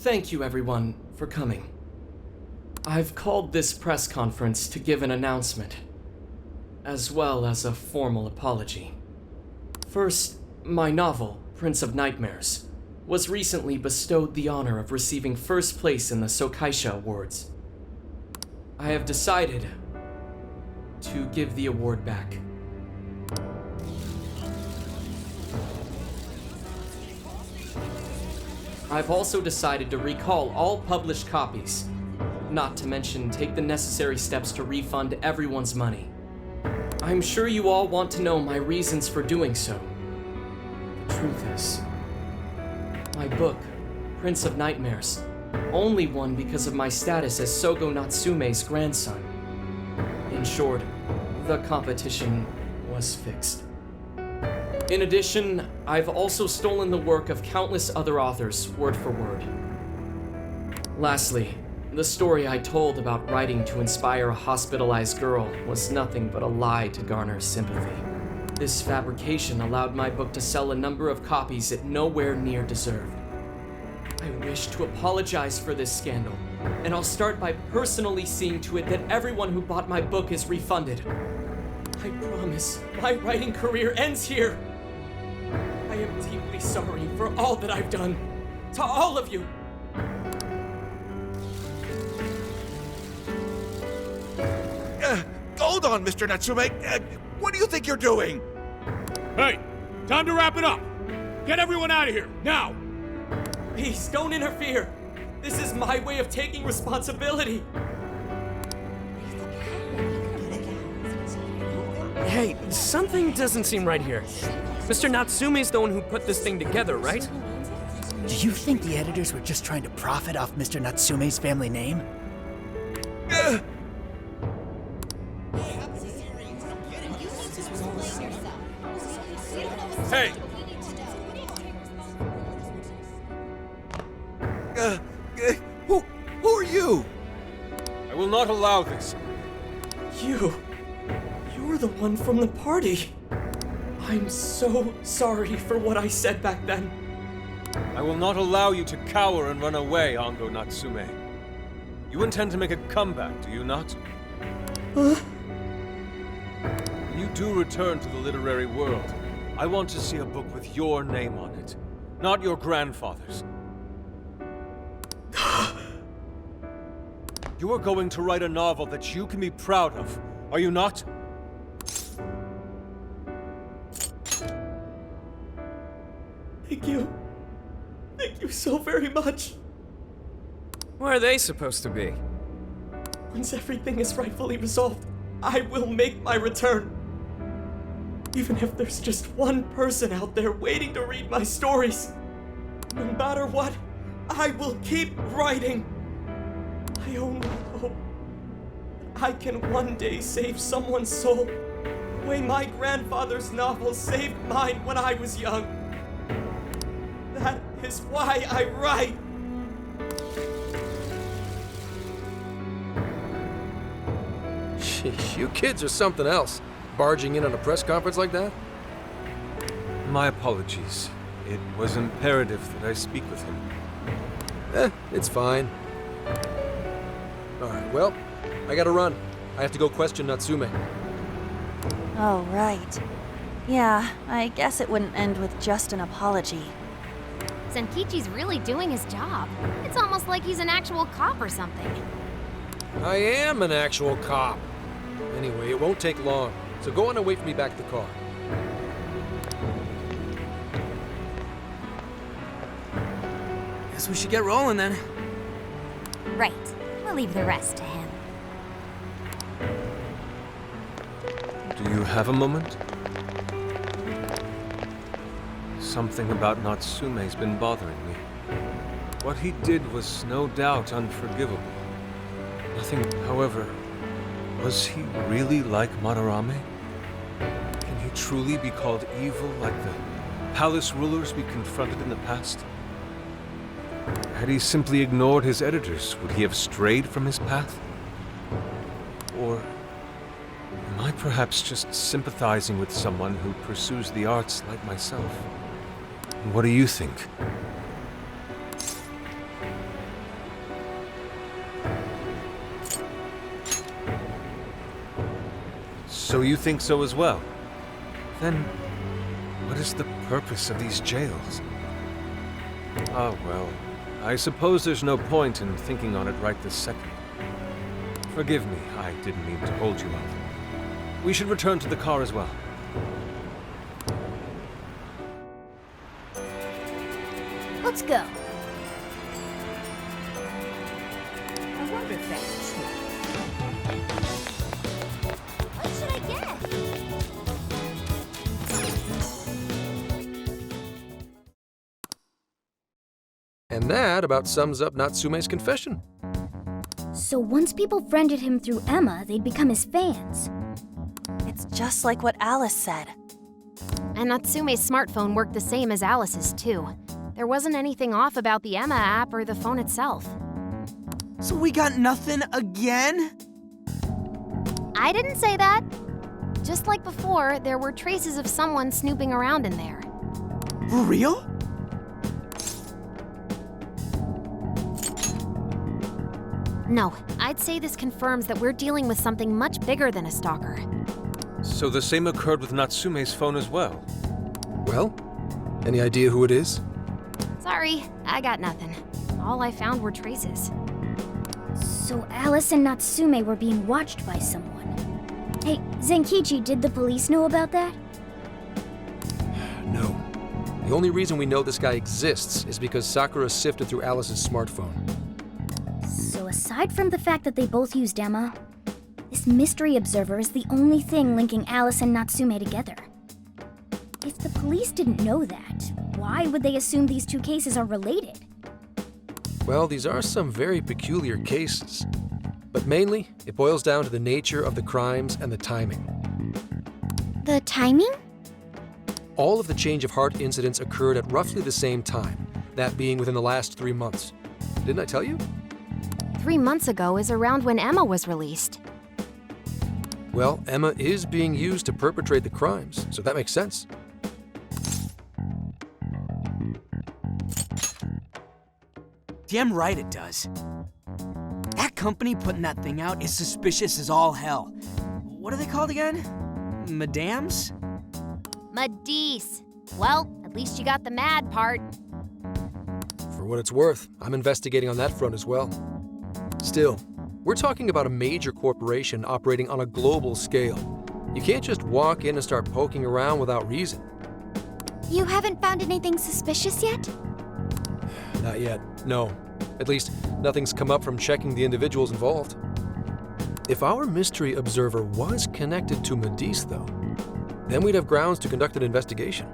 Thank you everyone for coming. I've called this press conference to give an announcement, as well as a formal apology. First, my novel, Prince of Nightmares, was recently bestowed the honor of receiving first place in the Sokaisha Awards. I have decided to give the award back. I've also decided to recall all published copies, not to mention take the necessary steps to refund everyone's money. I'm sure you all want to know my reasons for doing so. The truth is, my book, Prince of Nightmares, only won because of my status as Sogo Natsume's grandson. In short, the competition was fixed. In addition, I've also stolen the work of countless other authors, word for word. Lastly, the story I told about writing to inspire a hospitalized girl was nothing but a lie to garner sympathy. This fabrication allowed my book to sell a number of copies it nowhere near deserved. I wish to apologize for this scandal, and I'll start by personally seeing to it that everyone who bought my book is refunded. I promise my writing career ends here. I am deeply sorry for all that I've done. To all of you. Hold on, Mr. Natsume. What do you think you're doing? Hey, time to wrap it up. Get everyone out of here, now! Please, don't interfere. This is my way of taking responsibility. Hey, something doesn't seem right here. Mr. Natsume's the one who put this thing together, right? Do you think the editors were just trying to profit off Mr. Natsume's family name? Hey! Who are you? I will not allow this. You're the one from the party. I'm so sorry for what I said back then. I will not allow you to cower and run away, Ango Natsume. You intend to make a comeback, do you not? When you do return to the literary world, I want to see a book with your name on it, not your grandfather's. You are going to write a novel that you can be proud of, are you not? Thank you. Thank you so very much. Where are they supposed to be? Once everything is rightfully resolved, I will make my return. Even if there's just one person out there waiting to read my stories. No matter what, I will keep writing. I only hope that I can one day save someone's soul the way my grandfather's novel saved mine when I was young. That is why I write. Sheesh, you kids are something else. Barging in on a press conference like that? My apologies. It was imperative that I speak with him. It's fine. Alright, well, I gotta run. I have to go question Natsume. Oh, right. Yeah, I guess it wouldn't end with just an apology. Senkichi's really doing his job. It's almost like he's an actual cop or something. I am an actual cop. Anyway, it won't take long, so go on and wait for me back at the car. Guess we should get rolling then. Right. We'll leave the rest to him. Do you have a moment? Something about Natsume's been bothering me. What he did was no doubt unforgivable. Nothing, however, was he really like Madarame? Can he truly be called evil like the palace rulers we confronted in the past? Had he simply ignored his editors, would he have strayed from his path? Or am I perhaps just sympathizing with someone who pursues the arts like myself? What do you think? So you think so as well? Then, what is the purpose of these jails? Oh, well, I suppose there's no point in thinking on it right this second. Forgive me, I didn't mean to hold you up. We should return to the car as well. Let's go. I wonder if that's true. What should I get? And that about sums up Natsume's confession. So once people friended him through Emma, they'd become his fans. It's just like what Alice said. And Natsume's smartphone worked the same as Alice's, too. There wasn't anything off about the Emma app or the phone itself. So we got nothing again? I didn't say that. Just like before, there were traces of someone snooping around in there. For real? No, I'd say this confirms that we're dealing with something much bigger than a stalker. So the same occurred with Natsume's phone as well? Well, any idea who it is? Sorry, I got nothing. All I found were traces. So Alice and Natsume were being watched by someone. Hey, Zenkichi, did the police know about that? No. The only reason we know this guy exists is because Sakura sifted through Alice's smartphone. So aside from the fact that they both used Emma, this mystery observer is the only thing linking Alice and Natsume together. If the police didn't know that, why would they assume these two cases are related? Well, these are some very peculiar cases. But mainly, it boils down to the nature of the crimes and the timing. The timing? All of the change of heart incidents occurred at roughly the same time, that being within the last 3 months. Didn't I tell you? 3 months ago is around when Emma was released. Well, Emma is being used to perpetrate the crimes, so that makes sense. Damn right it does. That company putting that thing out is suspicious as all hell. What are they called again? Madams? Madisse. Well, at least you got the mad part. For what it's worth, I'm investigating on that front as well. Still, we're talking about a major corporation operating on a global scale. You can't just walk in and start poking around without reason. You haven't found anything suspicious yet? Not yet, no. At least, nothing's come up from checking the individuals involved. If our mystery observer was connected to Madisse, though, then we'd have grounds to conduct an investigation.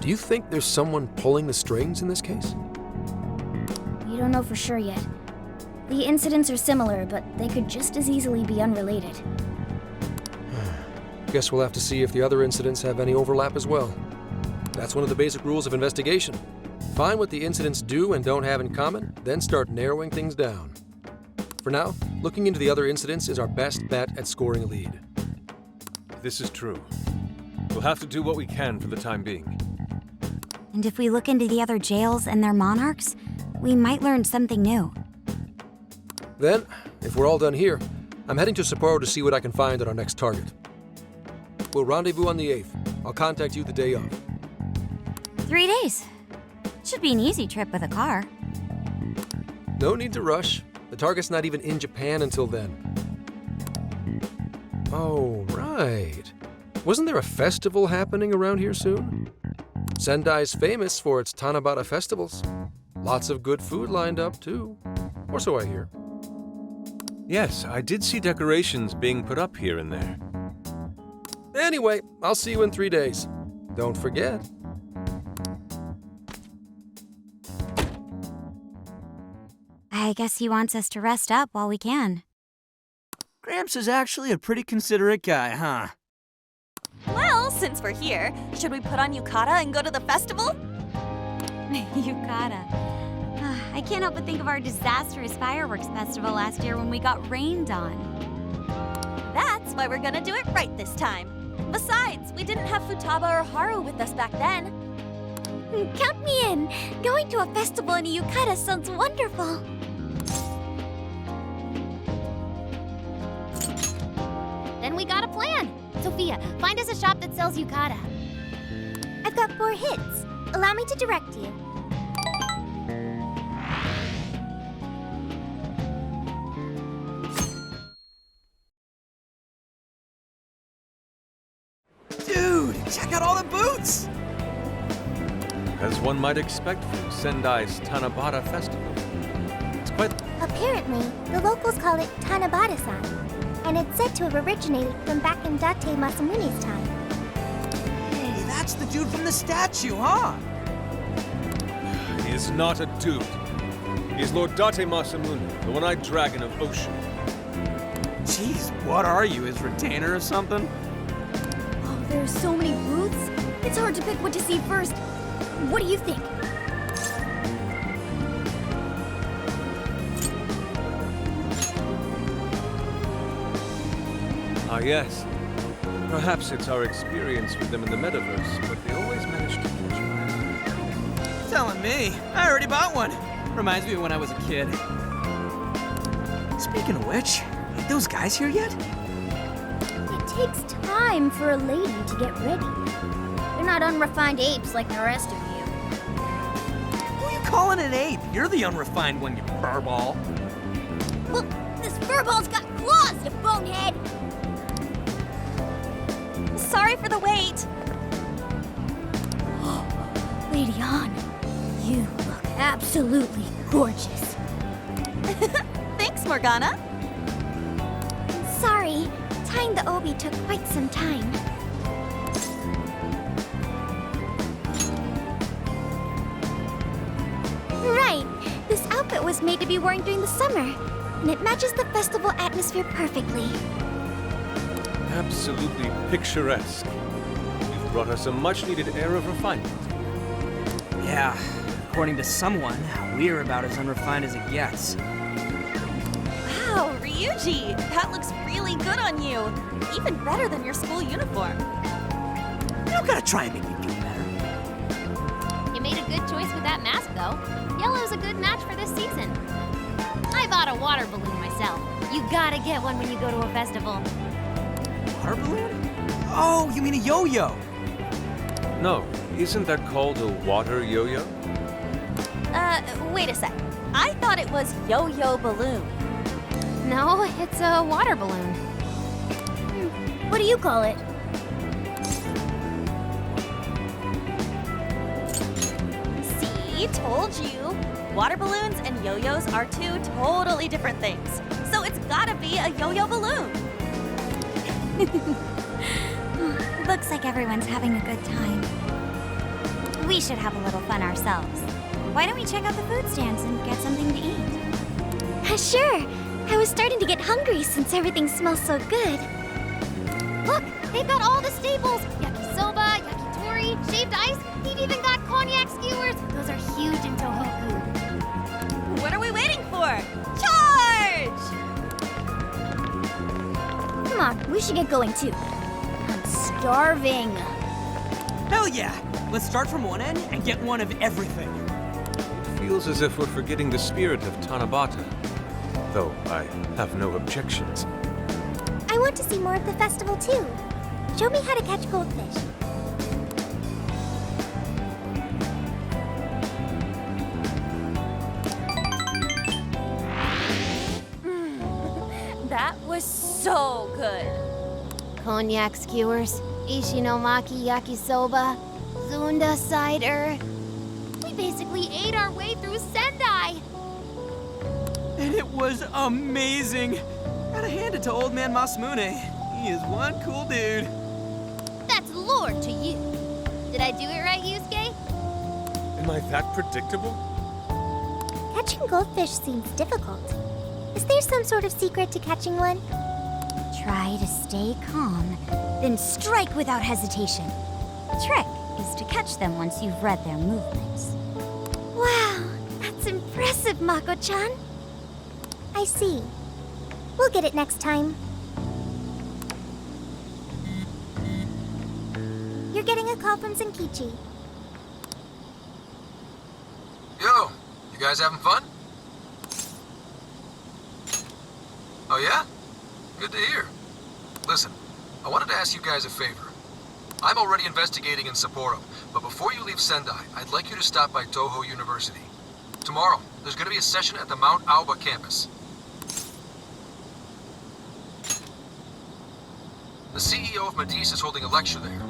Do you think there's someone pulling the strings in this case? We don't know for sure yet. The incidents are similar, but they could just as easily be unrelated. Guess we'll have to see if the other incidents have any overlap as well. That's one of the basic rules of investigation. Find what the incidents do and don't have in common, then start narrowing things down. For now, looking into the other incidents is our best bet at scoring a lead. This is true. We'll have to do what we can for the time being. And if we look into the other jails and their monarchs, we might learn something new. Then, if we're all done here, I'm heading to Sapporo to see what I can find at our next target. We'll rendezvous on the 8th. I'll contact you the day of. 3 days. Should be an easy trip with a car. No need to rush. The target's not even in Japan until then. Oh, right. Wasn't there a festival happening around here soon? Sendai's famous for its Tanabata festivals. Lots of good food lined up, too. Or so I hear. Yes, I did see decorations being put up here and there. Anyway, I'll see you in 3 days. Don't forget. I guess he wants us to rest up while we can. Gramps is actually a pretty considerate guy, huh? Well, since we're here, should we put on yukata and go to the festival? Yukata. I can't help but think of our disastrous fireworks festival last year when we got rained on. That's why we're gonna do it right this time. Besides, we didn't have Futaba or Haru with us back then. Count me in! Going to a festival in a yukata sounds wonderful! we got a plan. Sophia, find us a shop that sells yukata. I've got 4 hits. Allow me to direct you. Dude, check out all the booths! As one might expect from Sendai's Tanabata Festival. It's quite... Apparently, the locals call it Tanabata-san, and it's said to have originated from back in Date Masamune's time. Hey, that's the dude from the statue, huh? He is not a dude. He is Lord Date Masamune, the one-eyed dragon of Ocean. Jeez, what are you, his retainer or something? Oh, there are so many booths. It's hard to pick what to see first. What do you think? Ah, yes. Perhaps it's our experience with them in the metaverse, but they always manage to catch my eye. Telling me. I already bought one. Reminds me of when I was a kid. Speaking of which, ain't those guys here yet? It takes time for a lady to get ready. They're not unrefined apes like the rest of you. Who are you calling an ape? You're the unrefined one, you furball. Well, this furball's got claws, you bonehead! Sorry for the wait. Lady Han, you look absolutely gorgeous. Thanks, Morgana. Sorry, tying the obi took quite some time. Right, this outfit was made to be worn during the summer, and it matches the festival atmosphere perfectly. Absolutely picturesque. You've brought us a much-needed air of refinement. Yeah, according to someone, we're about as unrefined as it gets. Wow, Ryuji, that looks really good on you. Even better than your school uniform. You don't gotta try and make me feel better. You made a good choice with that mask, though. Yellow's a good match for this season. I bought a water balloon myself. You gotta get one when you go to a festival. Water balloon? Oh, you mean a yo-yo? No, isn't that called a water yo-yo? Wait a sec. I thought it was yo-yo balloon. No, it's a water balloon. What do you call it? See, told you. Water balloons and yo-yos are 2 totally different things. So it's gotta be a yo-yo balloon. Looks like everyone's having a good time. We should have a little fun ourselves. Why don't we check out the food stands and get something to eat? Sure. I was starting to get hungry since everything smells so good. Look, they've got all the staples. Yakisoba, yakitori, shaved ice. They've even got cognac skewers. Those are huge in Tohoku. What are we waiting for? Charge! Come on, we should get going too. I'm starving. Hell yeah! Let's start from one end and get one of everything. It feels as if we're forgetting the spirit of Tanabata. Though I have no objections. I want to see more of the festival too. Show me how to catch goldfish. That was so good. Cognac skewers, ishinomaki yakisoba, zunda cider. We basically ate our way through Sendai. And it was amazing. Gotta hand it to old man Masamune. He is one cool dude. That's lore to you. Did I do it right, Yusuke? Am I that predictable? Catching goldfish seems difficult. Is there some sort of secret to catching one? Try to stay calm, then strike without hesitation. The trick is to catch them once you've read their movements. Wow, that's impressive, Mako-chan. I see. We'll get it next time. You're getting a call from Zenkichi. Yo, you guys having fun? Oh yeah? Good to hear. Listen, I wanted to ask you guys a favor. I'm already investigating in Sapporo, but before you leave Sendai, I'd like you to stop by Toho University. Tomorrow, there's going to be a session at the Mount Aoba campus. The CEO of Medice is holding a lecture there.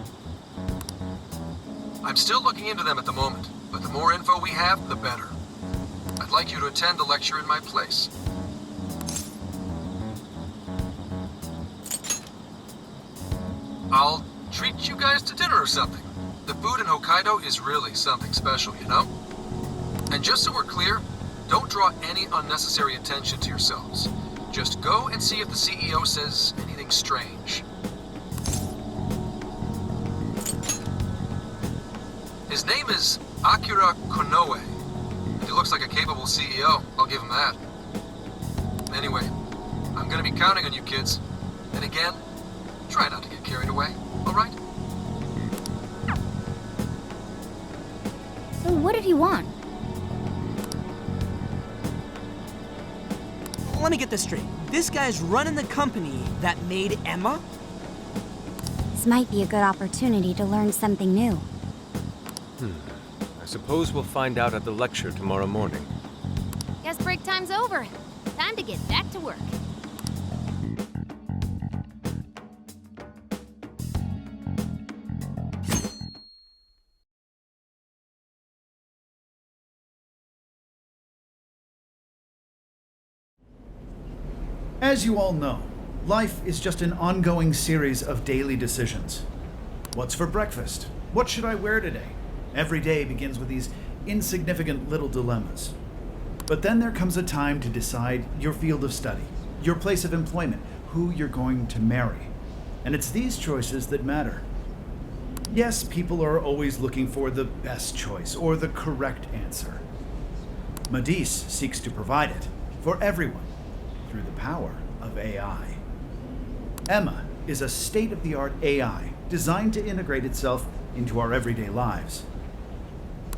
I'm still looking into them at the moment, but the more info we have, the better. I'd like you to attend the lecture in my place. I'll treat you guys to dinner or something. The food in Hokkaido is really something special, you know? And just so we're clear, don't draw any unnecessary attention to yourselves. Just go and see if the CEO says anything strange. His name is Akira Konoe. He looks like a capable CEO, I'll give him that. Anyway, I'm gonna be counting on you kids. And again, try not to get carried away, alright? So what did he want? Let me get this straight. This guy's running the company that made Emma? This might be a good opportunity to learn something new. I suppose we'll find out at the lecture tomorrow morning. Guess break time's over. Time to get back to work. As you all know, life is just an ongoing series of daily decisions. What's for breakfast? What should I wear today? Every day begins with these insignificant little dilemmas. But then there comes a time to decide your field of study, your place of employment, who you're going to marry. And it's these choices that matter. Yes, people are always looking for the best choice or the correct answer. Medice seeks to provide it for everyone through the power of AI. Emma is a state-of-the-art AI designed to integrate itself into our everyday lives.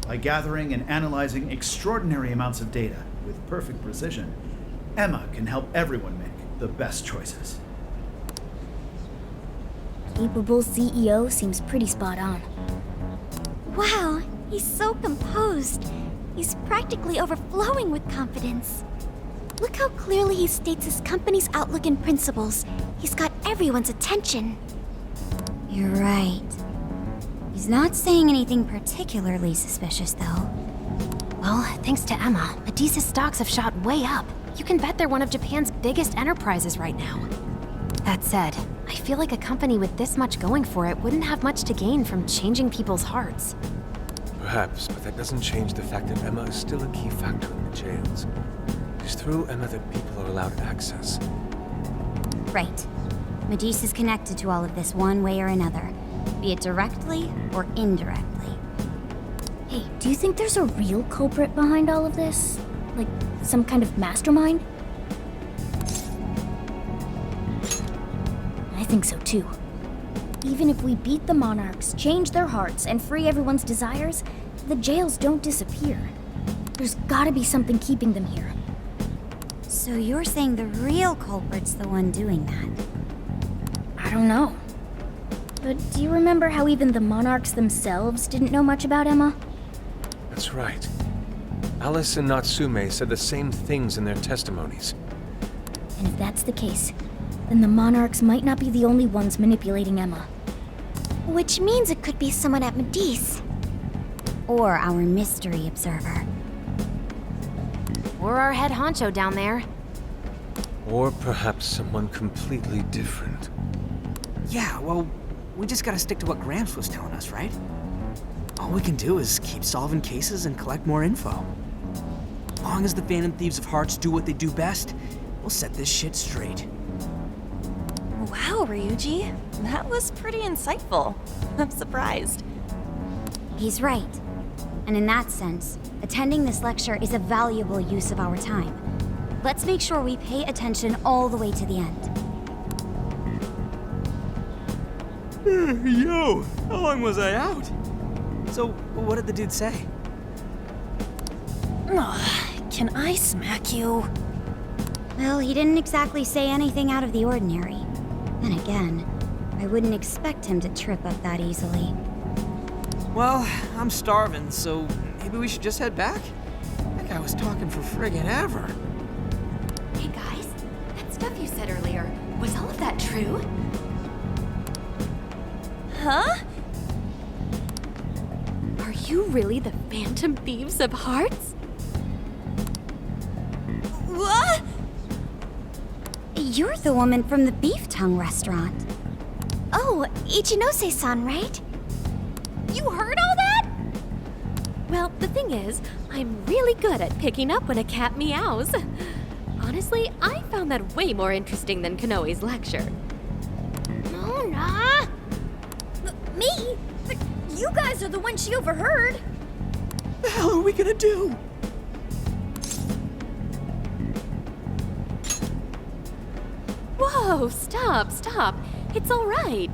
By gathering and analyzing extraordinary amounts of data with perfect precision, Emma can help everyone make the best choices. Capable CEO seems pretty spot on. Wow, he's so composed. He's practically overflowing with confidence. Look how clearly he states his company's outlook and principles. He's got everyone's attention. You're right. He's not saying anything particularly suspicious, though. Well, thanks to Emma, Medice's stocks have shot way up. You can bet they're one of Japan's biggest enterprises right now. That said, I feel like a company with this much going for it wouldn't have much to gain from changing people's hearts. Perhaps, but that doesn't change the fact that Emma is still a key factor in the jails. It's through Emma that people are allowed access. Right. Medice is connected to all of this one way or another, be it directly or indirectly. Hey, do you think there's a real culprit behind all of this? Like, some kind of mastermind? I think so too. Even if we beat the monarchs, change their hearts, and free everyone's desires, the jails don't disappear. There's gotta be something keeping them here. So you're saying the real culprit's the one doing that? I don't know. But do you remember how even the monarchs themselves didn't know much about Emma? That's right. Alice and Natsume said the same things in their testimonies. And if that's the case, then the monarchs might not be the only ones manipulating Emma. Which means it could be someone at Medice. Or our mystery observer. Or our head honcho down there. Or perhaps someone completely different. Yeah, well, we just gotta stick to what Gramps was telling us, right? All we can do is keep solving cases and collect more info. As long as the Phantom Thieves of Hearts do what they do best, we'll set this shit straight. Wow, Ryuji. That was pretty insightful. I'm surprised. He's right. And in that sense, attending this lecture is a valuable use of our time. Let's make sure we pay attention all the way to the end. Yo, how long was I out? So, what did the dude say? Can I smack you? Well, he didn't exactly say anything out of the ordinary. Then again, I wouldn't expect him to trip up that easily. Well, I'm starving, so maybe we should just head back? That guy was talking for friggin' ever. Hey guys, that stuff you said earlier, was all of that true? Huh? Are you really the Phantom Thieves of Hearts? What? You're the woman from the Beef Tongue restaurant. Oh, Ichinose-san, right? You heard all that? Well, the thing is, I'm really good at picking up when a cat meows. Honestly, I found that way more interesting than Kanoe's lecture. Mona! Me? But you guys are the ones she overheard. What the hell are we gonna do? Whoa, stop. It's all right.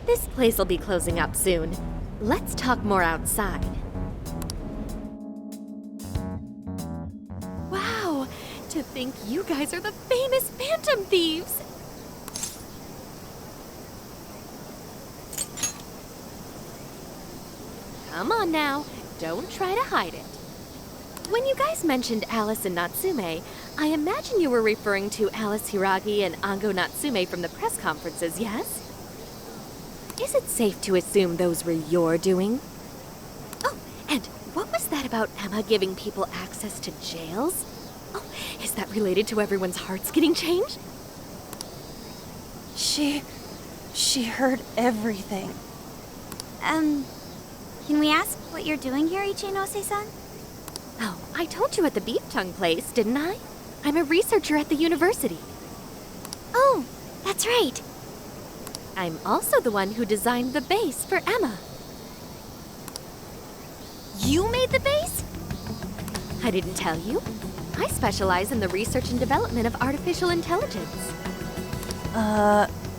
This place will be closing up soon. Let's talk more outside. Wow, to think you guys are the famous Phantom Thieves. Come on now, don't try to hide it. When you guys mentioned Alice and Natsume, I imagine you were referring to Alice Hiragi and Ango Natsume from the press conferences, yes? Is it safe to assume those were your doing? Oh, and what was that about Emma giving people access to jails? Oh, is that related to everyone's hearts getting changed? She heard everything. Can we ask what you're doing here, Ichinose-san? Oh, I told you at the Beef Tongue place, didn't I? I'm a researcher at the university. Oh, that's right. I'm also the one who designed the base for Emma. You made the base? I didn't tell you. I specialize in the research and development of artificial intelligence.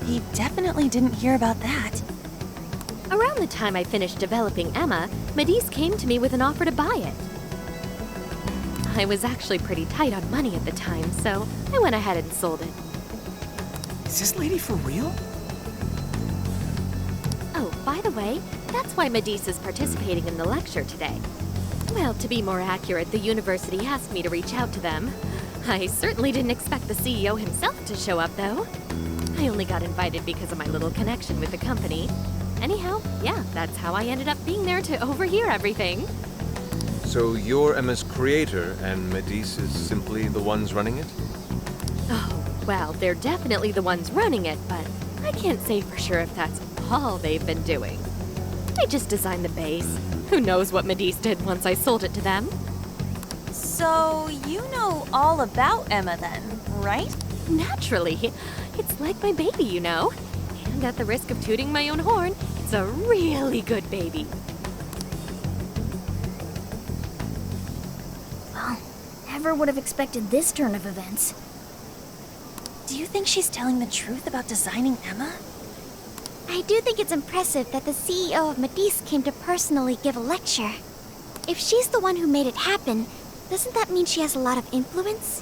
He definitely didn't hear about that. Around the time I finished developing Emma, Medice came to me with an offer to buy it. I was actually pretty tight on money at the time, so I went ahead and sold it. Is this lady for real? Oh, by the way, that's why Medice is participating in the lecture today. Well, to be more accurate, the university asked me to reach out to them. I certainly didn't expect the CEO himself to show up, though. I only got invited because of my little connection with the company. Anyhow, yeah, that's how I ended up being there to overhear everything. So you're Emma's creator, and Medice is simply the ones running it? Oh, well, they're definitely the ones running it, but I can't say for sure if that's all they've been doing. I just designed the base. Who knows what Medice did once I sold it to them? So you know all about Emma then, right? Naturally. It's like my baby, you know. And at the risk of tooting my own horn, it's a really good baby. Well, never would have expected this turn of events. Do you think she's telling the truth about designing Emma? I do think it's impressive that the CEO of Medice came to personally give a lecture. If she's the one who made it happen, doesn't that mean she has a lot of influence?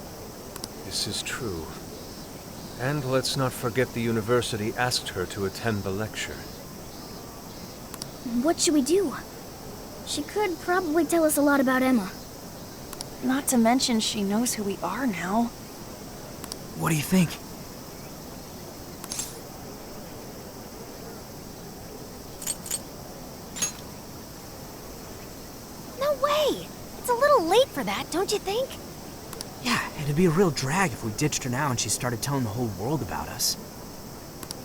This is true. And let's not forget the university asked her to attend the lecture. What should we do? She could probably tell us a lot about Emma. Not to mention she knows who we are now. What do you think? No way! It's a little late for that, don't you think? Yeah, it'd be a real drag if we ditched her now and she started telling the whole world about us.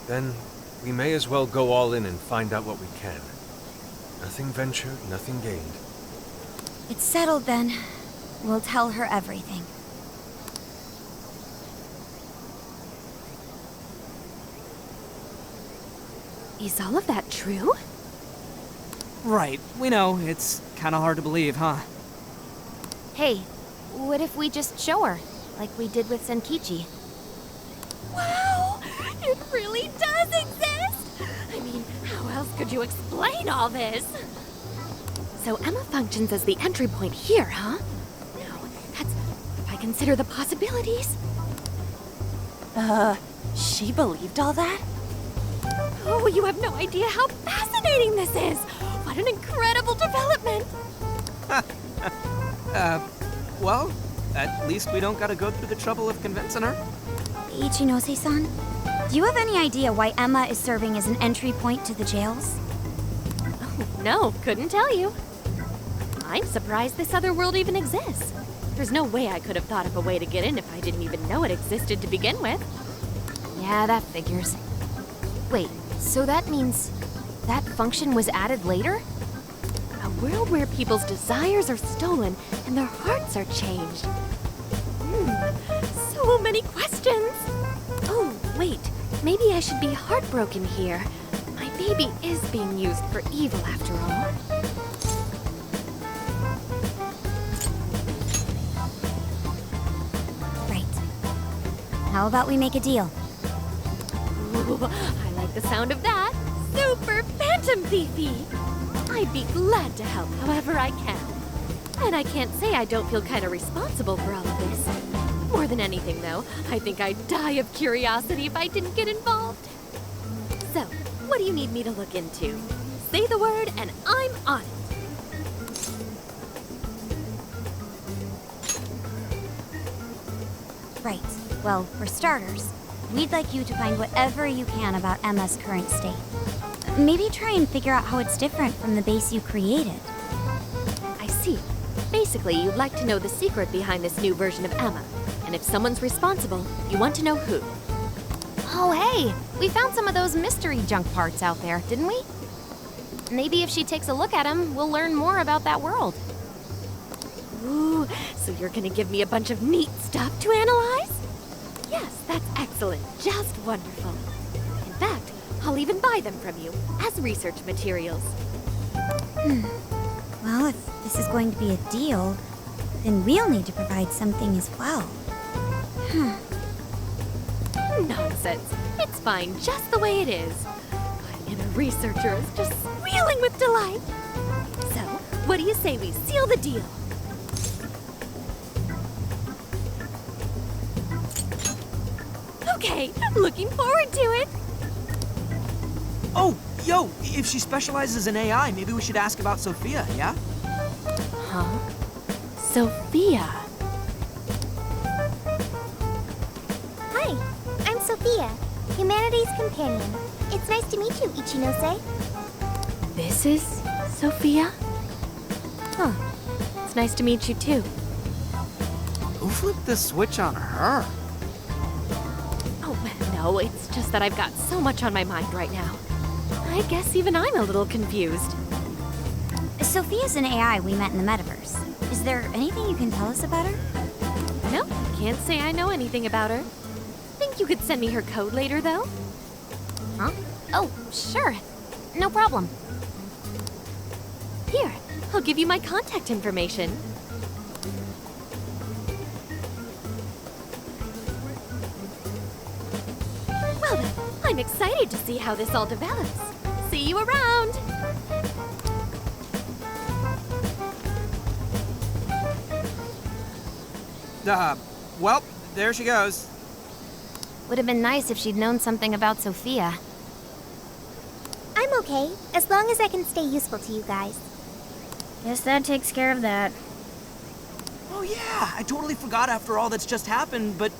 Then we may as well go all in and find out what we can. Nothing ventured, nothing gained. It's settled then. We'll tell her everything. Is all of that true? Right, we know, it's kinda hard to believe, huh? Hey, what if we just show her, like we did with Senkichi? Wow! It really does exist! I mean, how else could you explain all this? So Emma functions as the entry point here, huh? No, that's... if I consider the possibilities. She believed all that? Oh, you have no idea how fascinating this is! What an incredible development! Well, at least we don't gotta go through the trouble of convincing her. Ichinose-san, do you have any idea why Emma is serving as an entry point to the jails? Oh, no, couldn't tell you. I'm surprised this other world even exists. There's no way I could have thought of a way to get in if I didn't even know it existed to begin with. Yeah, that figures. Wait, so that means that function was added later? A world where people's desires are stolen and their hearts are changed. So many questions. Oh, wait. Maybe I should be heartbroken here. My baby is being used for evil after all. Right. How about we make a deal? Ooh, I like the sound of that. Super Phantom Thiefy! I'd be glad to help however I can. And I can't say I don't feel kind of responsible for all of this. More than anything, though, I think I'd die of curiosity if I didn't get involved. So, what do you need me to look into? Say the word and I'm on it. Right. Well, for starters, we'd like you to find whatever you can about Emma's current state. Maybe try and figure out how it's different from the base you created. I see. Basically, you'd like to know the secret behind this new version of Emma. And if someone's responsible, you want to know who. Oh, hey! We found some of those mystery junk parts out there, didn't we? Maybe if she takes a look at them, we'll learn more about that world. Ooh, so you're gonna give me a bunch of neat stuff to analyze? Yes, that's excellent. Just wonderful. In fact, I'll even buy them from you as research materials. Well, if this is going to be a deal, then we'll need to provide something as well. Nonsense. It's fine just the way it is. My inner researcher is just squealing with delight. So, what do you say we seal the deal? Okay, looking forward to it. Oh, yo, if she specializes in AI, maybe we should ask about Sophia, yeah? Huh? Sophia. Hi, I'm Sophia, Humanity's companion. It's nice to meet you, Ichinose. This is Sophia? Huh. It's nice to meet you too. Who flipped the switch on her? Oh, no, it's just that I've got so much on my mind right now. I guess even I'm a little confused. Sophia's an AI we met in the metaverse. Is there anything you can tell us about her? Nope, can't say I know anything about her. Think you could send me her code later, though? Huh? Oh, sure. No problem. Here, I'll give you my contact information. Well then, I'm excited to see how this all develops. See you around! Well, there she goes. Would have been nice if she'd known something about Sophia. I'm okay, as long as I can stay useful to you guys. Guess that takes care of that. Oh yeah, I totally forgot after all that's just happened, but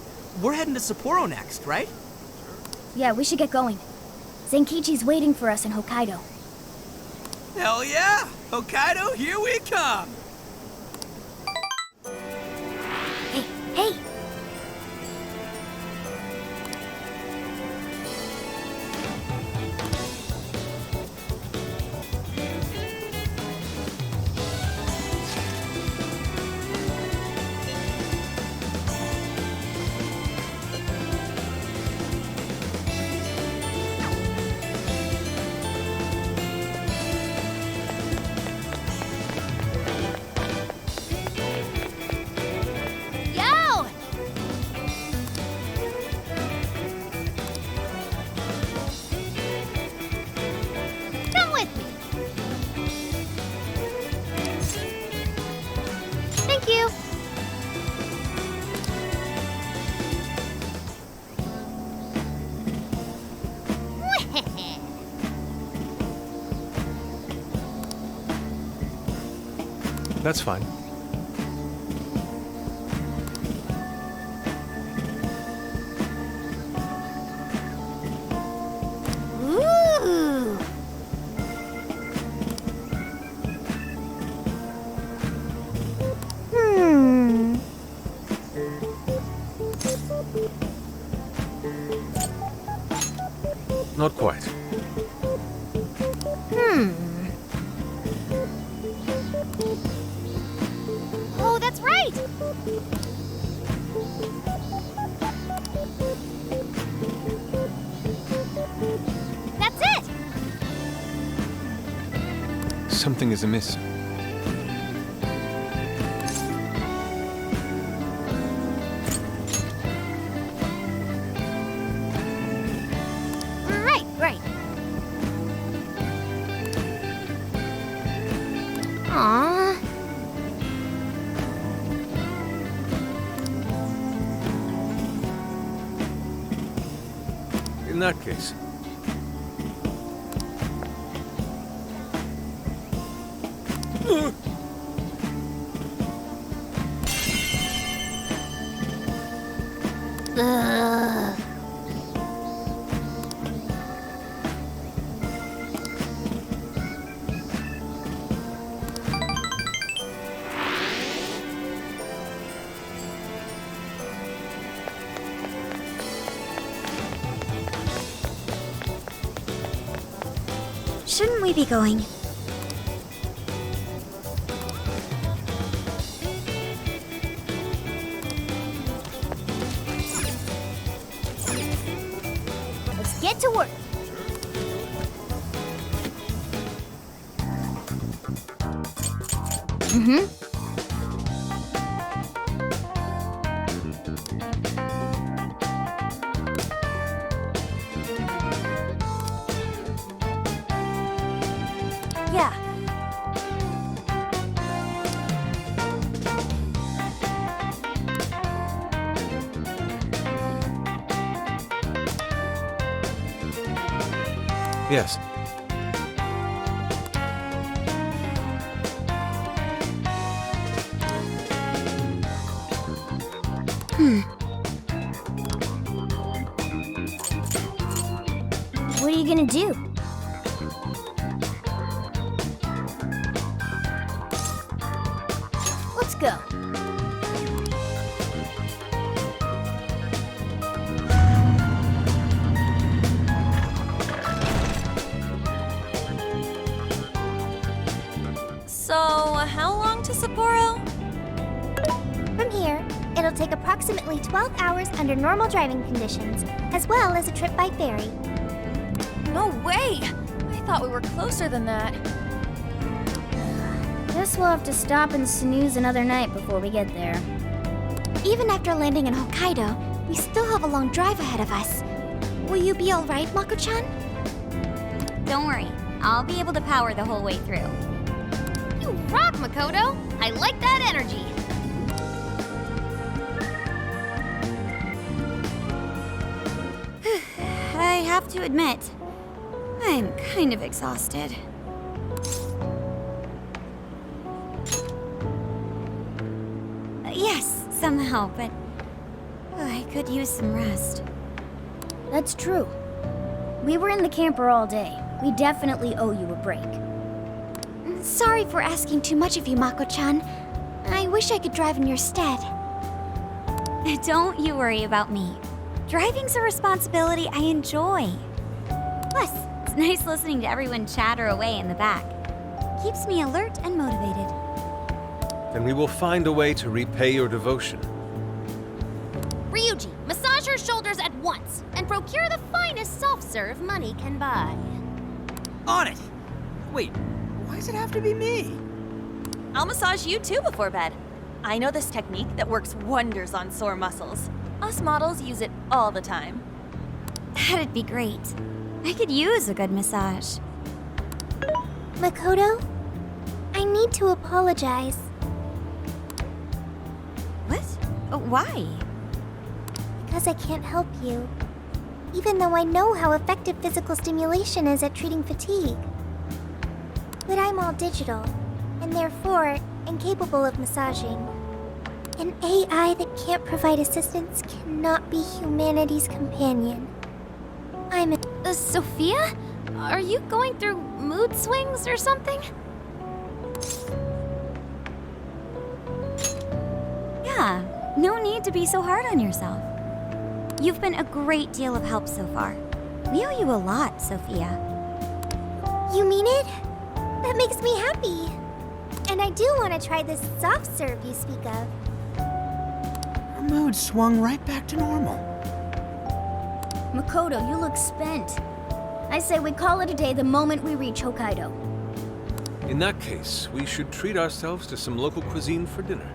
we're heading to Sapporo next, right? Yeah, we should get going. Zenkichi's waiting for us in Hokkaido. Hell yeah! Hokkaido, here we come! Hey, hey! That's fine. Ooh. Hmm. Not quite. Oh, that's right! That's it! Something is amiss. Right. Aww. In that case, Ugh. Shouldn't we be going? Let's get to work. Yeah. yes. What are you gonna do? Let's go. So, how long to Sapporo? From here, it'll take approximately 12 hours under normal driving conditions, as well as a trip by ferry. No way! I thought we were closer than that. Guess we'll have to stop and snooze another night before we get there. Even after landing in Hokkaido, we still have a long drive ahead of us. Will you be alright, Mako-chan? Don't worry, I'll be able to power the whole way through. You rock, Makoto! I like that energy! I have to admit, I'm kind of exhausted. Yes, somehow, but I could use some rest. That's true. We were in the camper all day. We definitely owe you a break. Sorry for asking too much of you, Mako-chan. I wish I could drive in your stead. Don't you worry about me. Driving's a responsibility I enjoy. Plus, it's nice listening to everyone chatter away in the back. Keeps me alert and motivated. Then we will find a way to repay your devotion. Ryuji, massage her shoulders at once and procure the finest soft-serve money can buy. On it! Wait, why does it have to be me? I'll massage you too before bed. I know this technique that works wonders on sore muscles. Us models use it all the time. That'd be great. I could use a good massage. Makoto, I need to apologize. What? Why? Because I can't help you. Even though I know how effective physical stimulation is at treating fatigue. But I'm all digital, and therefore, and capable of massaging. An AI that can't provide assistance cannot be humanity's companion. Sophia? Are you going through mood swings or something? Yeah, no need to be so hard on yourself. You've been a great deal of help so far. We owe you a lot, Sophia. You mean it? That makes me happy. And I do want to try this soft serve you speak of. Her mood swung right back to normal. Makoto, you look spent. I say we call it a day the moment we reach Hokkaido. In that case, we should treat ourselves to some local cuisine for dinner.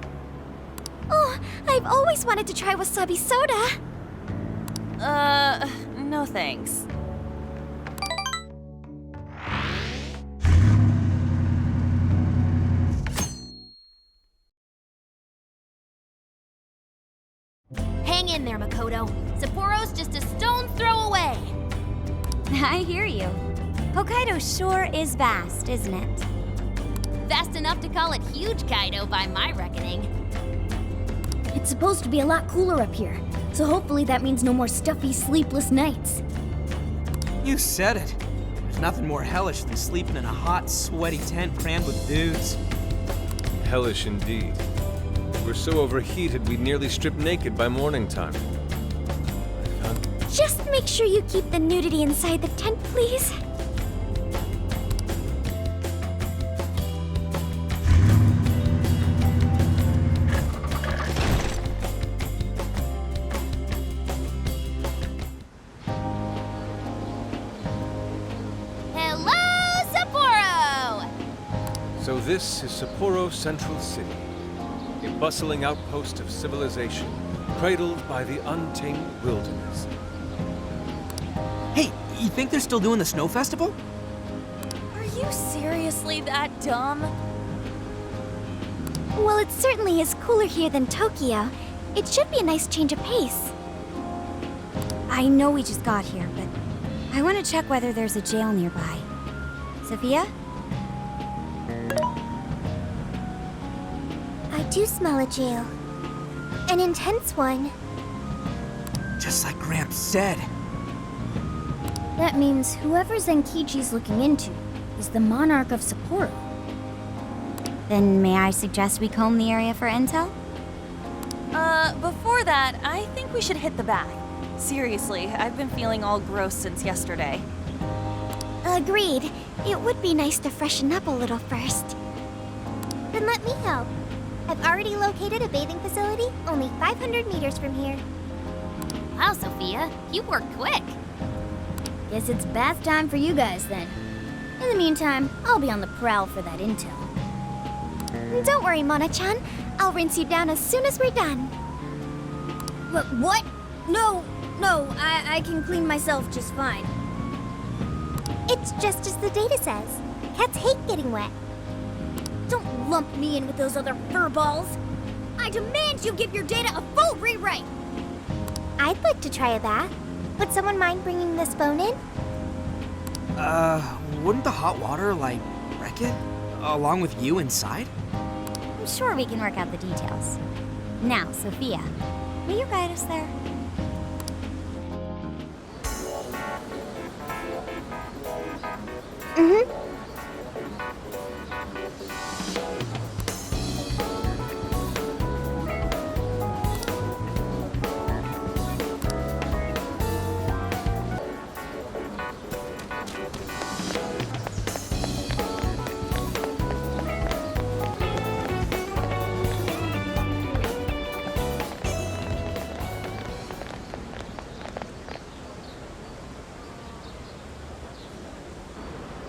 Oh, I've always wanted to try wasabi soda. No thanks. Hang in there, Makoto. Sapporo's just a stone's throw away. I hear you. Hokkaido sure is vast, isn't it? Vast enough to call it huge Kaido by my reckoning. It's supposed to be a lot cooler up here, so hopefully that means no more stuffy, sleepless nights. You said it. There's nothing more hellish than sleeping in a hot, sweaty tent crammed with dudes. Hellish indeed. We're so overheated we nearly strip naked by morning time. Just make sure you keep the nudity inside the tent, please. Hello, Sapporo! So this is Sapporo Central City, a bustling outpost of civilization, cradled by the untamed wilderness. Hey, you think they're still doing the snow festival? Are you seriously that dumb? Well, it certainly is cooler here than Tokyo. It should be a nice change of pace. I know we just got here, but I want to check whether there's a jail nearby. Sophia? I do smell a jail. An intense one. Just like Gramps said. That means whoever Zenkichi's looking into is the monarch of Sapporo. Then may I suggest we comb the area for intel? Before that, I think we should hit the bath. Seriously, I've been feeling all gross since yesterday. Agreed. It would be nice to freshen up a little first. Then let me help. I've already located a bathing facility only 500 meters from here. Wow, Sophia, you work quick. Guess it's bath time for you guys then. In the meantime, I'll be on the prowl for that intel. Don't worry, Mona-chan. I'll rinse you down as soon as we're done. What? No, I can clean myself just fine. It's just as the data says. Cats hate getting wet. Don't lump me in with those other furballs. I demand you give your data a full rewrite. I'd like to try a bath. Would someone mind bringing this phone in? Wouldn't the hot water, wreck it? Along with you inside? I'm sure we can work out the details. Now, Sophia, will you guide us there? Mm-hmm.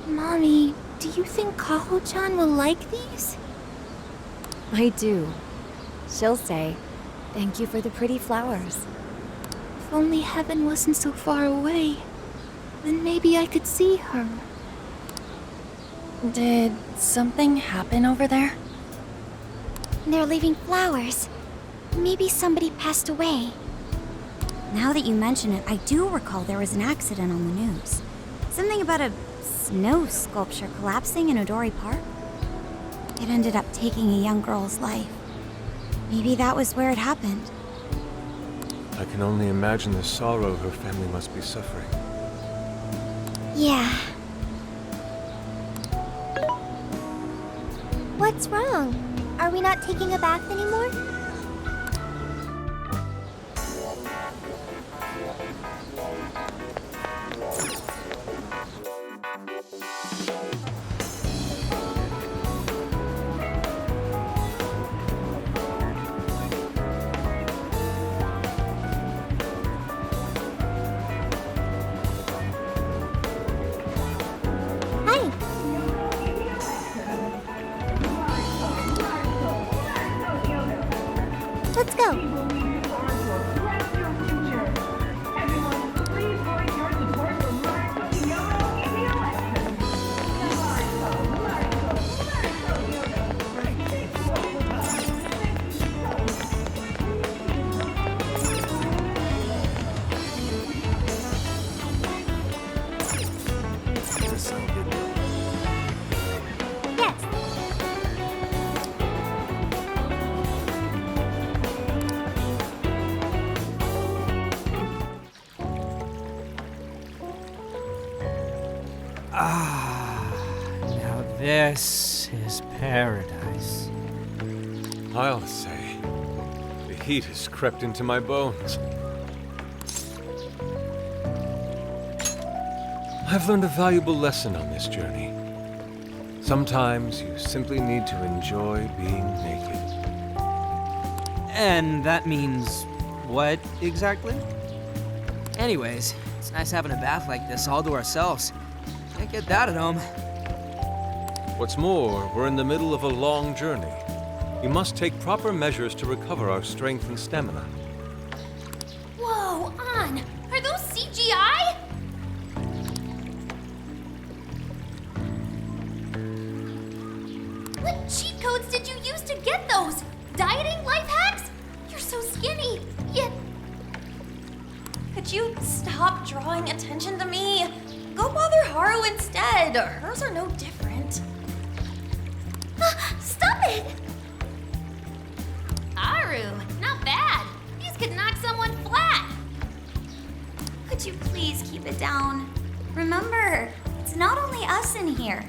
Mommy, do you think Kaho-chan will like these? I do. She'll say, "Thank you for the pretty flowers." If only heaven wasn't so far away, then maybe I could see her. Did something happen over there? They're leaving flowers. Maybe somebody passed away. Now that you mention it, I do recall there was an accident on the news. Something about a snow sculpture collapsing in Odori Park. It ended up taking a young girl's life. Maybe that was where it happened. I can only imagine the sorrow her family must be suffering. Yeah. What's wrong? Are we not taking a bath anymore? Let's go. Now this is paradise. I'll say, the heat has crept into my bones. I've learned a valuable lesson on this journey. Sometimes you simply need to enjoy being naked. And that means what exactly? Anyways, it's nice having a bath like this all to ourselves. Can't get that at home. What's more, we're in the middle of a long journey. We must take proper measures to recover our strength and stamina. Whoa, An! Are those CGI? What cheat codes did you use to get those? Dieting life hacks? You're so skinny, yet... Could you stop drawing attention to me? Go bother Haru instead. Hers are no different. Stop it! Aru, not bad. These could knock someone flat. Could you please keep it down? Remember, it's not only us in here.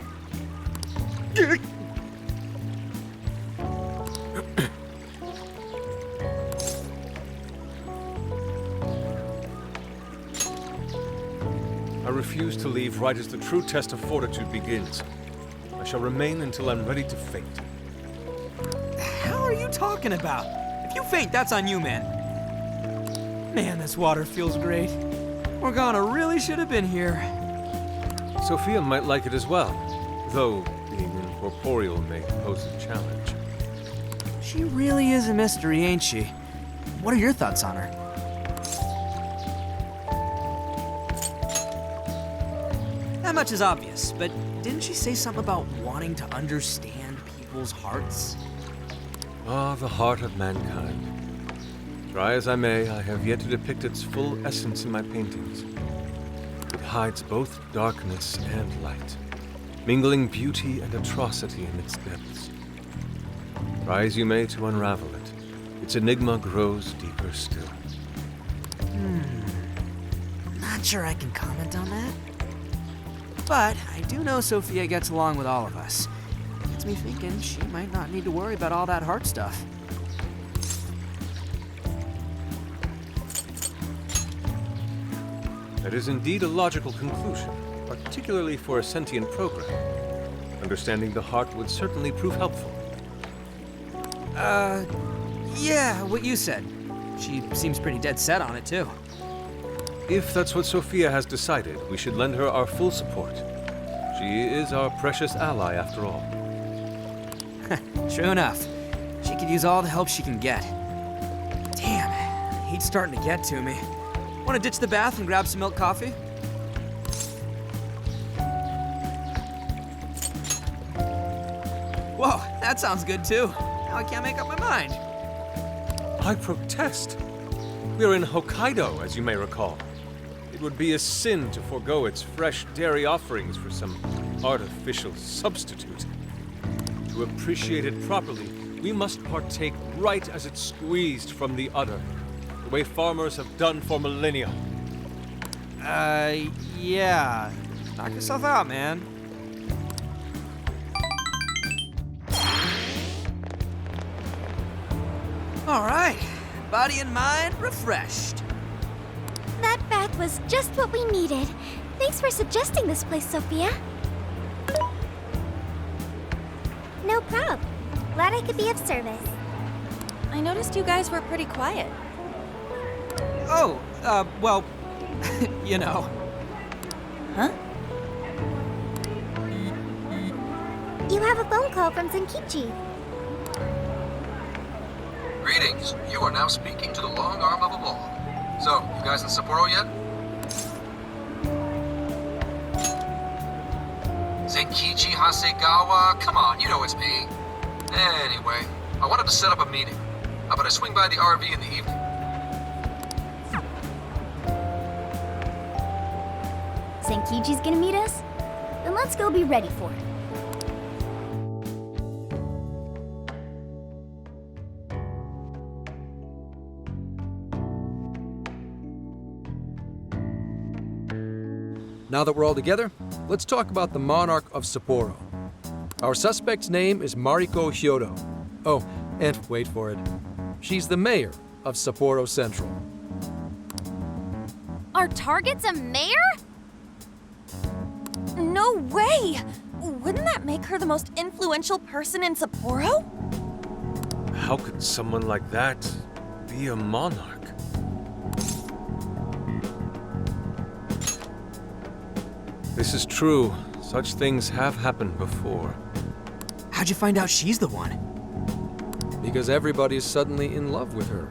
I refuse to leave right as the true test of fortitude begins. I shall remain until I'm ready to faint. How are you talking about? If you faint, that's on you, man. Man, this water feels great. Morgana really should have been here. Sophia might like it as well, though being incorporeal may pose a challenge. She really is a mystery, ain't she? What are your thoughts on her? That much is obvious, but didn't she say something about wanting to understand people's hearts? Ah, the heart of mankind. Try as I may, I have yet to depict its full essence in my paintings. It hides both darkness and light, mingling beauty and atrocity in its depths. Try as you may to unravel it, its enigma grows deeper still. Not sure I can comment on that. But I do know Sophia gets along with all of us. Gets me thinking she might not need to worry about all that heart stuff. That is indeed a logical conclusion, particularly for a sentient program. Understanding the heart would certainly prove helpful. Yeah, what you said. She seems pretty dead set on it, too. If that's what Sophia has decided, we should lend her our full support. She is our precious ally, after all. True enough. She could use all the help she can get. Damn, heat's starting to get to me. Want to ditch the bath and grab some milk coffee? Whoa, that sounds good too. Now I can't make up my mind. I protest. We are in Hokkaido, as you may recall. It would be a sin to forego its fresh dairy offerings for some artificial substitute. To appreciate it properly, we must partake right as it's squeezed from the udder, the way farmers have done for millennia. Yeah. Knock yourself out, man. All right. Body and mind refreshed. That bath was just what we needed. Thanks for suggesting this place, Sophia. No problem. Glad I could be of service. I noticed you guys were pretty quiet. Oh, well, you know. Huh? You have a phone call from Zenkichi. Greetings. You are now speaking to the long arm of them all. So, you guys in Sapporo yet? Zenkichi Hasegawa? Come on, you know it's me. Anyway, I wanted to set up a meeting. How about I swing by the RV in the evening? Zenkichi's gonna meet us? Then let's go be ready for it. Now that we're all together, let's talk about the monarch of Sapporo. Our suspect's name is Mariko Hyodo. Oh, and wait for it. She's the mayor of Sapporo Central. Our target's a mayor? No way! Wouldn't that make her the most influential person in Sapporo? How could someone like that be a monarch? This is true. Such things have happened before. How'd you find out she's the one? Because everybody's suddenly in love with her.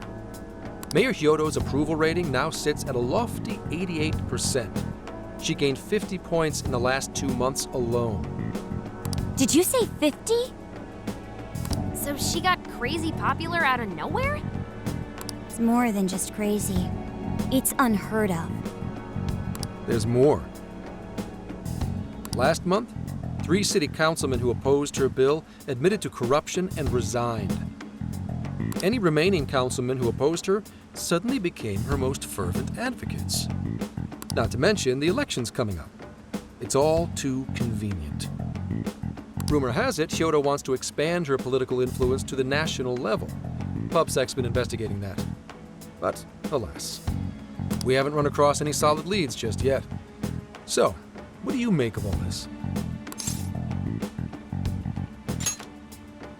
Mayor Hyodo's approval rating now sits at a lofty 88%. She gained 50 points in the last 2 months alone. Did you say 50? So she got crazy popular out of nowhere? It's more than just crazy. It's unheard of. There's more. Last month, 3 city councilmen who opposed her bill admitted to corruption and resigned. Any remaining councilmen who opposed her suddenly became her most fervent advocates. Not to mention the elections coming up. It's all too convenient. Rumor has it Hyodo wants to expand her political influence to the national level. PubSec's been investigating that. But, alas, we haven't run across any solid leads just yet. So, what do you make of all this?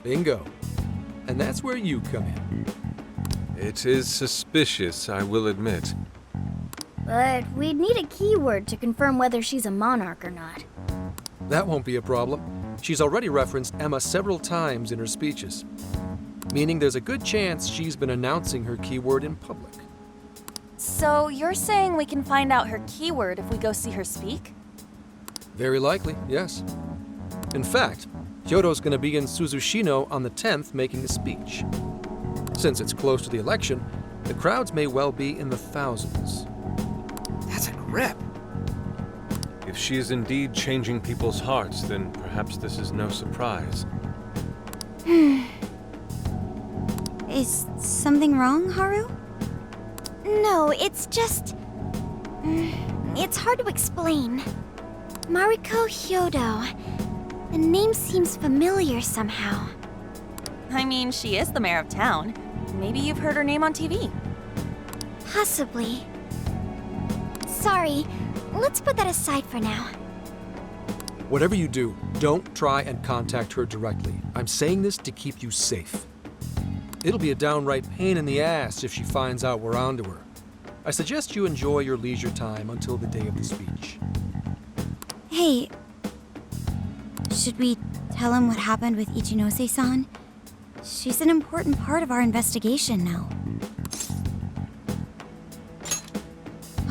Bingo. And that's where you come in. It is suspicious, I will admit. But we'd need a keyword to confirm whether she's a monarch or not. That won't be a problem. She's already referenced Emma several times in her speeches, meaning there's a good chance she's been announcing her keyword in public. So you're saying we can find out her keyword if we go see her speak? Very likely, yes. In fact, Hyodo's going to be in Suzushino on the 10th making a speech. Since it's close to the election, the crowds may well be in the thousands. That's a grip. If she is indeed changing people's hearts, then perhaps this is no surprise. Is something wrong, Haru? No, it's just... It's hard to explain. Mariko Hyodo. The name seems familiar somehow. I mean, she is the mayor of town. Maybe you've heard her name on TV. Possibly. Sorry, let's put that aside for now. Whatever you do, don't try and contact her directly. I'm saying this to keep you safe. It'll be a downright pain in the ass if she finds out we're onto her. I suggest you enjoy your leisure time until the day of the speech. Hey, should we tell him what happened with Ichinose-san? She's an important part of our investigation now.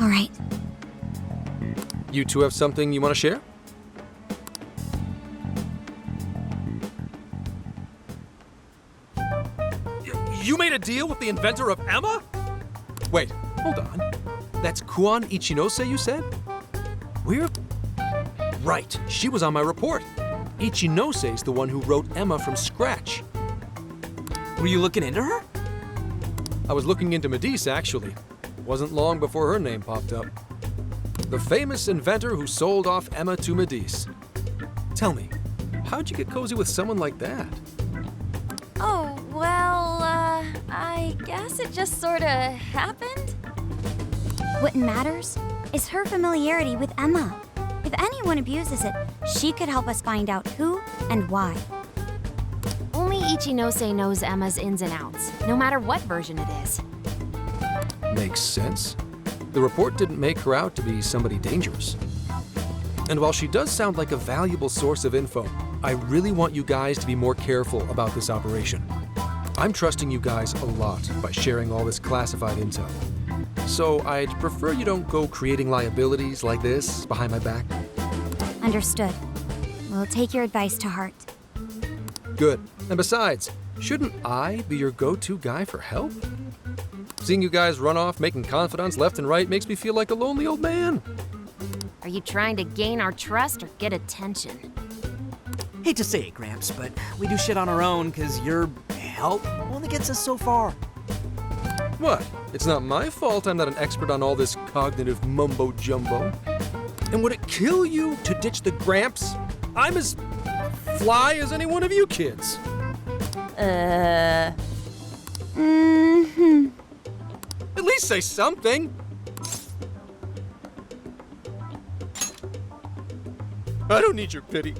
All right. You two have something you want to share? You made a deal with the inventor of Emma? Wait, hold on. That's Kuan Ichinose, you said? We're... Right, she was on my report. Ichinose is the one who wrote Emma from scratch. Were you looking into her? I was looking into Medice, actually. Wasn't long before her name popped up. The famous inventor who sold off Emma to Medice. Tell me, how'd you get cozy with someone like that? Oh, well, I guess it just sorta happened. What matters is her familiarity with Emma. If anyone abuses it, she could help us find out who and why. Only Ichinose knows Emma's ins and outs, no matter what version it is. Makes sense. The report didn't make her out to be somebody dangerous. And while she does sound like a valuable source of info, I really want you guys to be more careful about this operation. I'm trusting you guys a lot by sharing all this classified intel. So I'd prefer you don't go creating liabilities like this behind my back. Understood. We'll take your advice to heart. Good. And besides, shouldn't I be your go-to guy for help? Seeing you guys run off making confidants left and right makes me feel like a lonely old man. Are you trying to gain our trust or get attention? Hate to say it, Gramps, but we do shit on our own because your help only gets us so far. What? It's not my fault I'm not an expert on all this cognitive mumbo-jumbo. And would it kill you to ditch the Gramps? I'm as fly as any one of you kids. Mm-hmm. At least say something. I don't need your pity.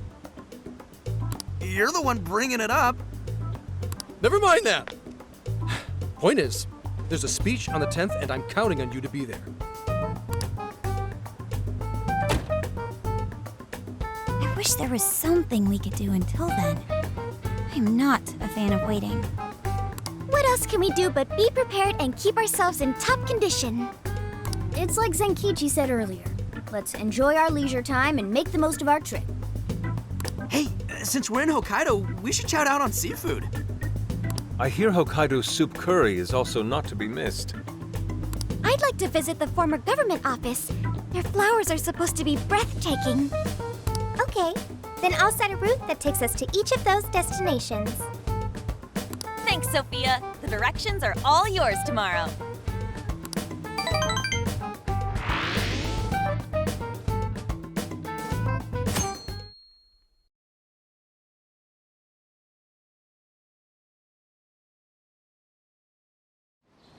You're the one bringing it up. Never mind that. Point is, there's a speech on the 10th, and I'm counting on you to be there. I wish there was something we could do until then. I'm not a fan of waiting. What else can we do but be prepared and keep ourselves in top condition? It's like Zenkichi said earlier. Let's enjoy our leisure time and make the most of our trip. Hey, since we're in Hokkaido, we should shout out on seafood. I hear Hokkaido soup curry is also not to be missed. I'd like to visit the former government office. Their flowers are supposed to be breathtaking. Okay, then I'll set a route that takes us to each of those destinations. Thanks, Sophia. The directions are all yours tomorrow.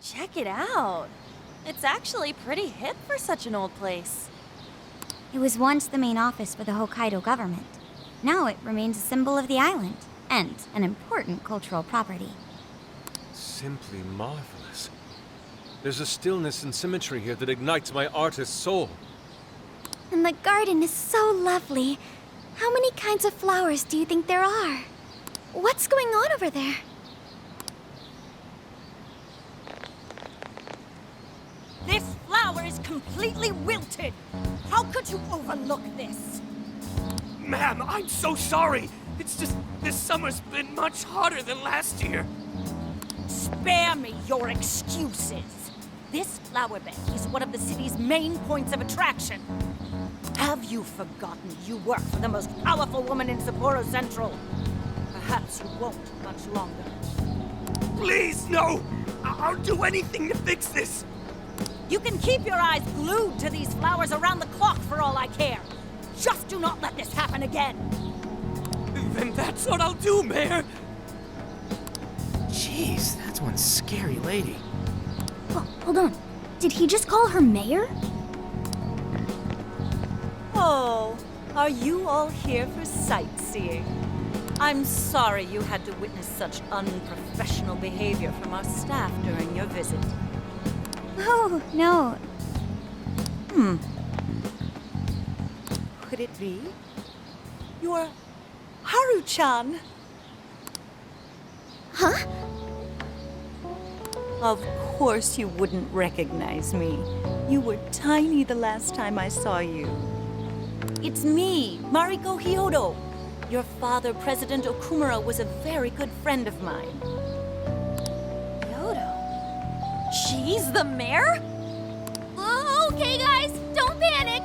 Check it out. It's actually pretty hip for such an old place. It was once the main office for the Hokkaido government. Now it remains a symbol of the island and an important cultural property. Simply marvelous. There's a stillness and symmetry here that ignites my artist's soul. And the garden is so lovely. How many kinds of flowers do you think there are? What's going on over there? This flower is completely wilted. How could you overlook this? Ma'am, I'm so sorry. It's just this summer's been much hotter than last year. Spare me your excuses. This flower bed is one of the city's main points of attraction. Have you forgotten you work for the most powerful woman in Sapporo Central? Perhaps you won't much longer. Please, no! I'll do anything to fix this. You can keep your eyes glued to these flowers around the clock for all I care. Just do not let this happen again. Then that's what I'll do, Mayor. Jeez, that's one scary lady. Oh, hold on. Did he just call her mayor? Oh, are you all here for sightseeing? I'm sorry you had to witness such unprofessional behavior from our staff during your visit. Oh, no. Could it be? You're Haru-chan. Huh? Of course you wouldn't recognize me. You were tiny the last time I saw you. It's me, Mariko Hyodo. Your father, President Okumura, was a very good friend of mine. Hyodo? She's the mayor? Okay, guys, don't panic.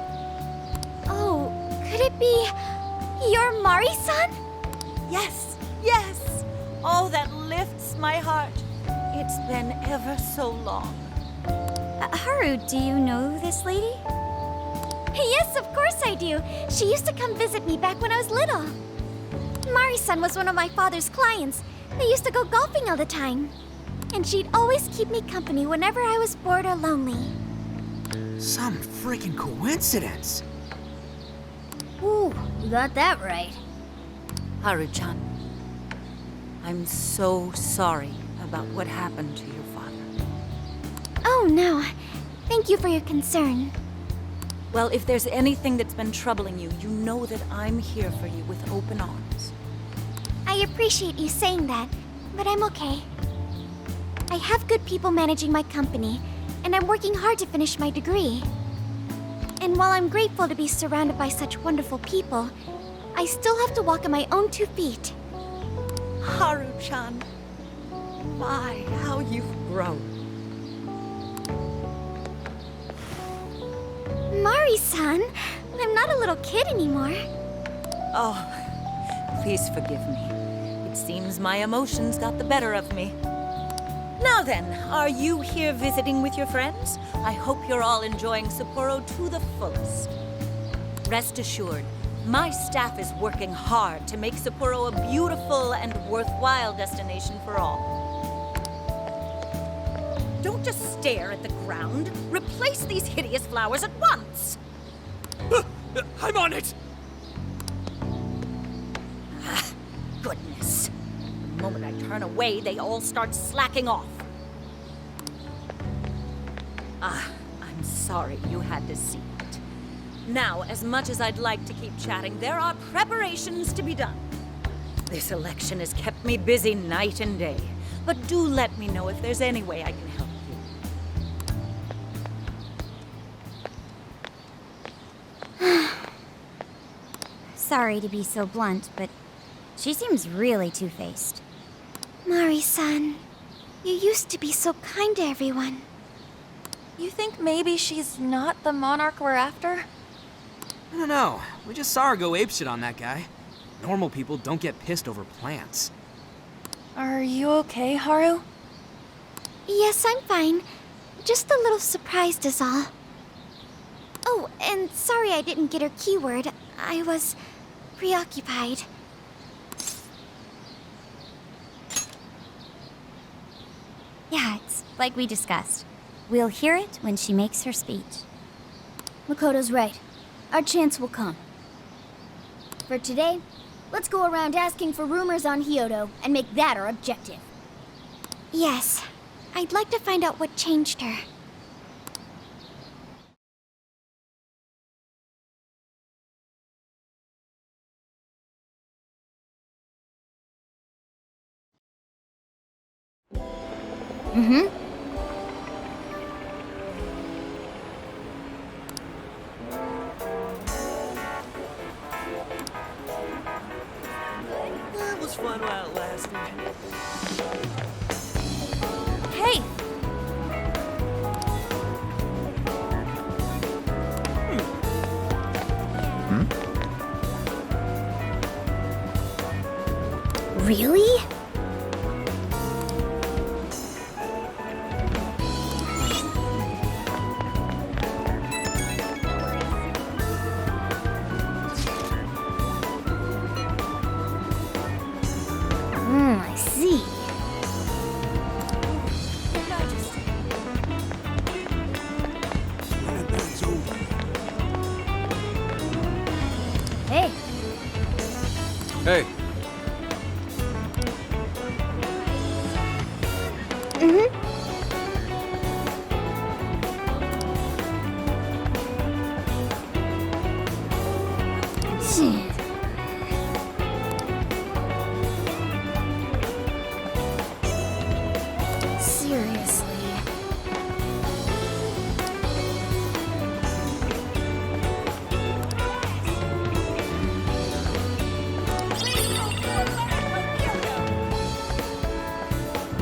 Oh, could it be You're Mari-san? Yes, yes! Oh, that lifts my heart. It's been ever so long. Haru, do you know this lady? Yes, of course I do. She used to come visit me back when I was little. Mari-san was one of my father's clients. They used to go golfing all the time. And she'd always keep me company whenever I was bored or lonely. Some freaking coincidence. Ooh, you got that right. Haru-chan, I'm so sorry about what happened to your father. Oh, no. Thank you for your concern. Well, if there's anything that's been troubling you, you know that I'm here for you with open arms. I appreciate you saying that, but I'm okay. I have good people managing my company, and I'm working hard to finish my degree. And while I'm grateful to be surrounded by such wonderful people, I still have to walk on my own 2 feet. Haru-chan, my, how you've grown. Mari-san, I'm not a little kid anymore. Oh, please forgive me. It seems my emotions got the better of me. Now then, are you here visiting with your friends? I hope you're all enjoying Sapporo to the fullest. Rest assured, my staff is working hard to make Sapporo a beautiful and worthwhile destination for all. Don't just stare at the ground. Replace these hideous flowers at once! I'm on it! Ah, goodness. The moment I turn away, they all start slacking off. Ah, I'm sorry you had to see it. Now, as much as I'd like to keep chatting, there are preparations to be done. This election has kept me busy night and day, but do let me know if there's any way I can help you. Sorry to be so blunt, but she seems really two-faced. Mari-san, you used to be so kind to everyone. You think maybe she's not the monarch we're after? I don't know. We just saw her go apeshit on that guy. Normal people don't get pissed over plants. Are you okay, Haru? Yes, I'm fine. Just a little surprised is all. Oh, and sorry I didn't get her keyword. I was preoccupied. Yeah, it's like we discussed. We'll hear it when she makes her speech. Makoto's right. Our chance will come. For today, let's go around asking for rumors on Hyodo and make that our objective. Yes, I'd like to find out what changed her. Mm-hmm. That was fun while it lasted. Hey! Really? I see. Hey. Hey. Seriously.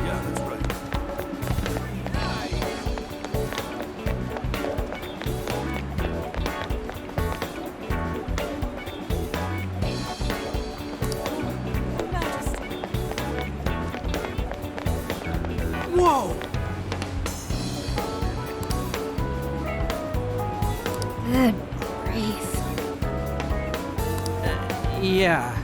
Yeah, that's right. Yeah.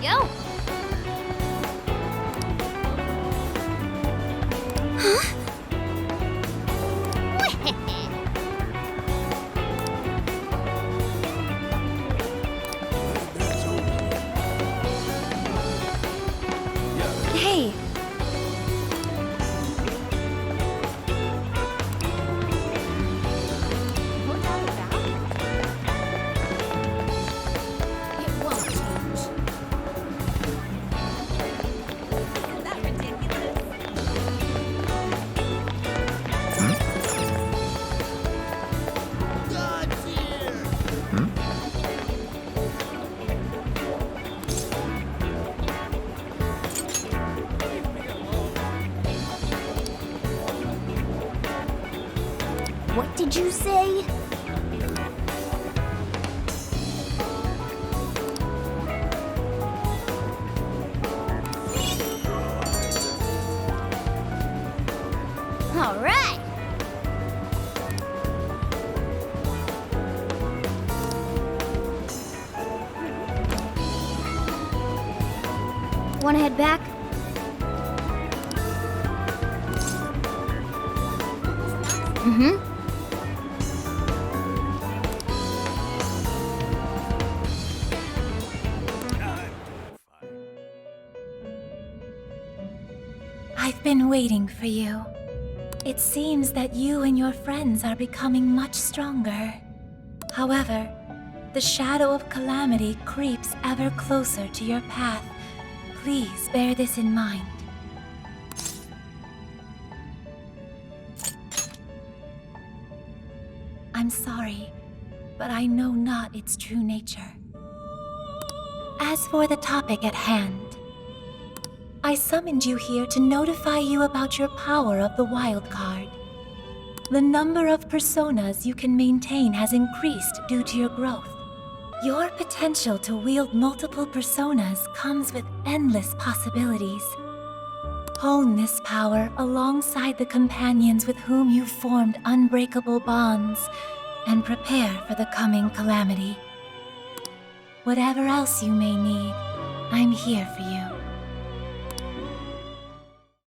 Yo! Hey, What did you say? All right. Want to head back? Mm-hmm. I've been waiting for you. It seems that you and your friends are becoming much stronger. However, the shadow of calamity creeps ever closer to your path. Please bear this in mind. I'm sorry, but I know not its true nature. As for the topic at hand, I summoned you here to notify you about your power of the wild card. The number of personas you can maintain has increased due to your growth. Your potential to wield multiple personas comes with endless possibilities. Hone this power alongside the companions with whom you've formed unbreakable bonds, and prepare for the coming calamity. Whatever else you may need, I'm here for you.